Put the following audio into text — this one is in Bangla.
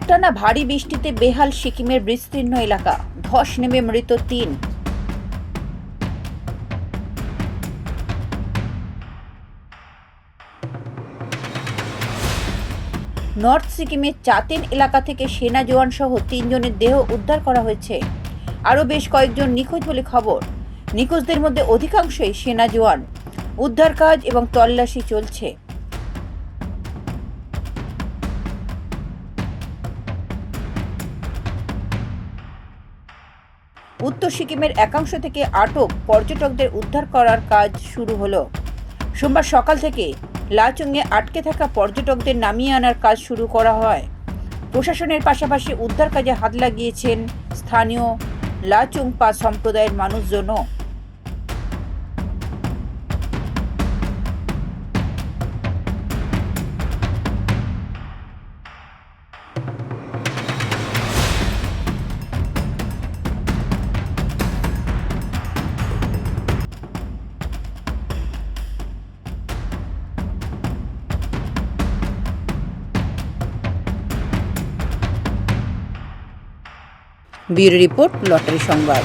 একটানা ভারী বৃষ্টিতে বেহাল সিকিমের বিস্তীর্ণ এলাকা, ধস নেমে মৃত ৩। নর্থ সিকিমের চাতেন এলাকা থেকে সেনা জওয়ান সহ ৩ জনের দেহ উদ্ধার করা হয়েছে। আরও বেশ কয়েকজন নিখোঁজ বলে খবর। নিখোঁজদের মধ্যে অধিকাংশই সেনা জওয়ান। উদ্ধার কাজ এবং তল্লাশি চলছে। উত্তর সিকিমের একাংশ থেকে আটক পর্যটকদের উদ্ধার করার কাজ শুরু হলো। সোমবার সকাল থেকে লাচুংয়ে আটকে থাকা পর্যটকদের নামিয়ে আনার কাজ শুরু করা হয়। প্রশাসনের পাশাপাশি উদ্ধার কাজে হাত লাগিয়েছেন স্থানীয় লাচুংপা সম্প্রদায়ের মানুষজনও। ব্যুরো রিপোর্ট, লটারি সংবাদ।